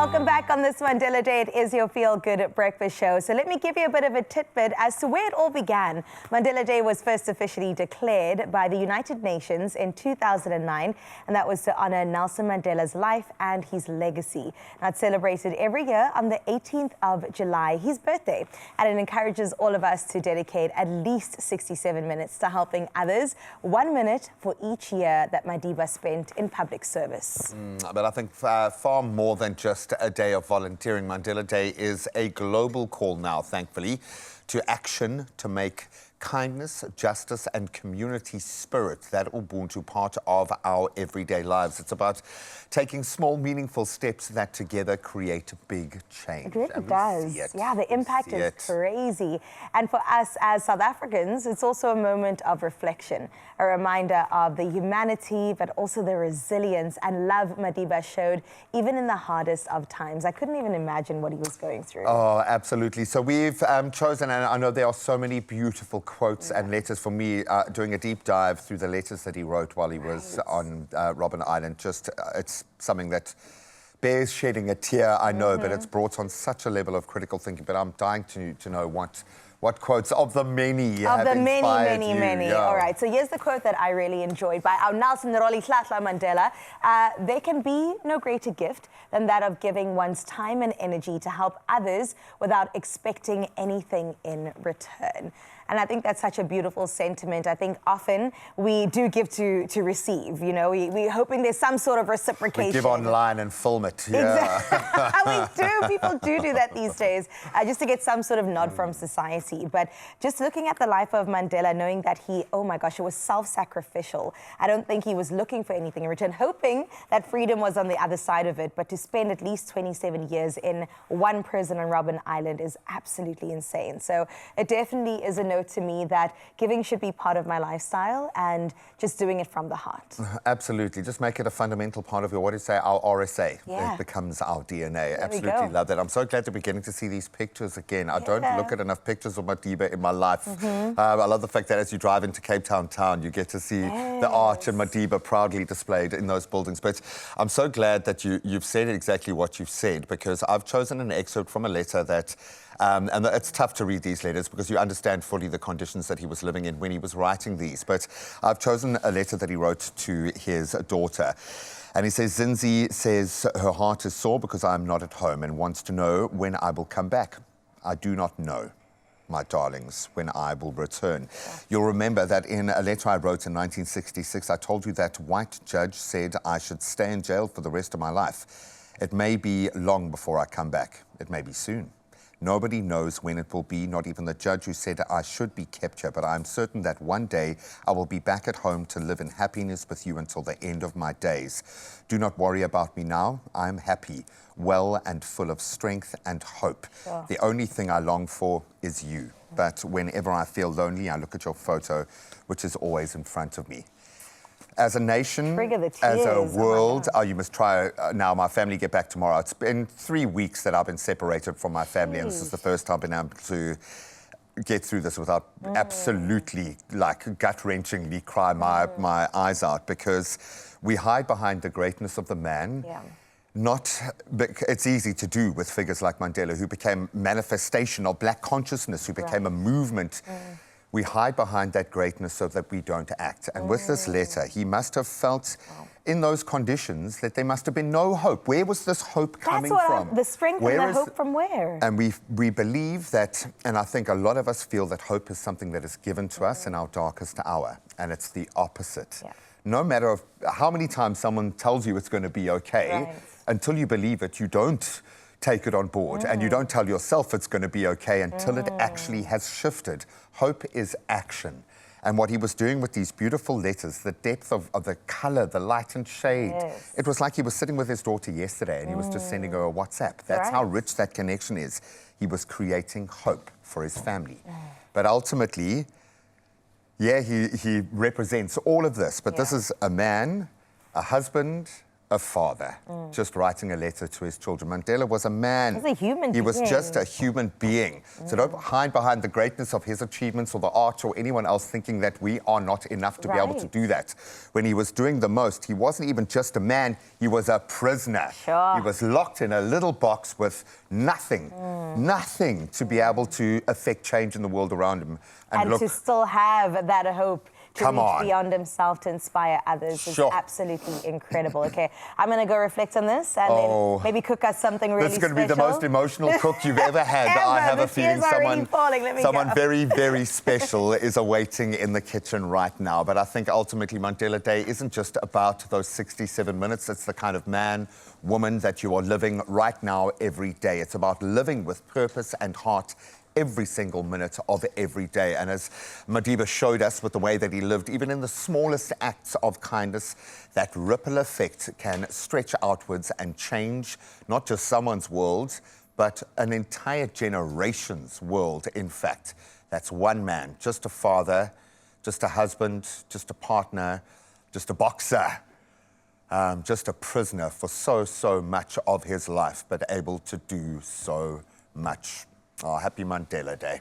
Welcome back on this Mandela Day. It is your feel-good breakfast show. So let me give you a bit of a tidbit as to where it all began. Mandela Day was first officially declared by the United Nations in 2009, and that was to honor Nelson Mandela's life and his legacy. Now, it's celebrated every year on the 18th of July, his birthday, and it encourages all of us to dedicate at least 67 minutes to helping others, 1 minute for each year that Madiba spent in public service. But I think far more than just a day of volunteering. Mandela Day is a global call now, thankfully, to action to make kindness, justice and community spirit, that Ubuntu, part of our everyday lives. It's about taking small, meaningful steps that together create big change. It really does. Yeah, the impact is crazy. And for us as South Africans, it's also a moment of reflection, a reminder of the humanity, but also the resilience and love Madiba showed, even in the hardest of times. I couldn't even imagine what he was going through. Oh, absolutely. So we've chosen, and I know there are so many beautiful quotes and letters for me, doing a deep dive through the letters that he wrote while he was on Robben Island. Just, it's something that bears shedding a tear, I know, but it's brought on such a level of critical thinking. But I'm dying to know what quotes of the many have inspired you. Many. Yeah. All right, so here's the quote that I really enjoyed by our Nelson Rolihlahla Mandela. There can be no greater gift than that of giving one's time and energy to help others without expecting anything in return. And I think that's such a beautiful sentiment. I think often we do give to receive, you know, we're hoping there's some sort of reciprocation. We give online and film it. Yeah. Exactly. We do. People do that these days, just to get some sort of nod from society. But just looking at the life of Mandela, knowing that he, oh my gosh, it was self-sacrificial. I don't think he was looking for anything in return, hoping that freedom was on the other side of it. But to spend at least 27 years in one prison on Robben Island is absolutely insane. So it definitely is a note to me that giving should be part of my lifestyle and just doing it from the heart. Absolutely. Just make it a fundamental part of your, what do you say, our RSA. Yeah. It becomes our DNA. There Absolutely love that. I'm so glad to be getting to see these pictures again. I don't look at enough pictures of Madiba in my life. I love the fact that as you drive into Cape Town town, you get to see the arch and Madiba proudly displayed in those buildings. But I'm so glad that you've said exactly what you've said, because I've chosen an excerpt from a letter that and it's tough to read these letters because you understand fully the conditions that he was living in when he was writing these. But I've chosen a letter that he wrote to his daughter. And he says, Zinzi says her heart is sore because I'm not at home and wants to know when I will come back. I do not know, my darlings, when I will return. You'll remember that in a letter I wrote in 1966, I told you that white judge said I should stay in jail for the rest of my life. It may be long before I come back. It may be soon. Nobody knows when it will be, not even the judge who said I should be kept here, but I'm certain that one day I will be back at home to live in happiness with you until the end of my days. Do not worry about me now. I'm happy, well and full of strength and hope. The only thing I long for is you. But whenever I feel lonely, I look at your photo, which is always in front of me. As a nation, as a world, you must try now. My family get back tomorrow. It's been 3 weeks that I've been separated from my family, and this is the first time I've been able to get through this without absolutely, like, gut-wrenchingly cry my eyes out, because we hide behind the greatness of the man. It's easy to do with figures like Mandela, who became manifestation of black consciousness, who became a movement. We hide behind that greatness so that we don't act. And with this letter, he must have felt in those conditions that there must have been no hope. Where was this hope coming from? The strength and the hope from where? And we believe that, and I think a lot of us feel that hope is something that is given to us in our darkest hour. And it's the opposite. No matter how many times someone tells you it's going to be okay, until you believe it, you don't take it on board, and you don't tell yourself it's going to be okay until it actually has shifted. Hope is action. And what he was doing with these beautiful letters, the depth of the colour, the light and shade, it was like he was sitting with his daughter yesterday and he was just sending her a WhatsApp. That's how rich that connection is. He was creating hope for his family. But ultimately, he represents all of this. But this is a man, a husband, a father, just writing a letter to his children. Mandela was a man. He was a human He was being. just a human being. So don't hide behind the greatness of his achievements or the art or anyone else thinking that we are not enough to be able to do that. When he was doing the most, he wasn't even just a man, he was a prisoner. Sure. He was locked in a little box with nothing, nothing to be able to affect change in the world around him. And look, to still have that hope to Come reach on. beyond himself to inspire others is Sure. absolutely incredible. Okay, I'm going to go reflect on this and Oh. then maybe cook us something really This is going to be special. the most emotional cook you've ever had. I have a The feeling tears are already falling. Let me someone go. very, very special is awaiting in the kitchen right now. But I think ultimately Mandela Day isn't just about those 67 minutes. It's the kind of man, woman that you are living right now every day. It's about living with purpose and heart every single minute of every day. And as Madiba showed us with the way that he lived, even in the smallest acts of kindness, that ripple effect can stretch outwards and change not just someone's world, but an entire generation's world, in fact. That's one man, just a father, just a husband, just a partner, just a boxer, just a prisoner for so much of his life, but able to do so much. Oh, happy Mandela Day.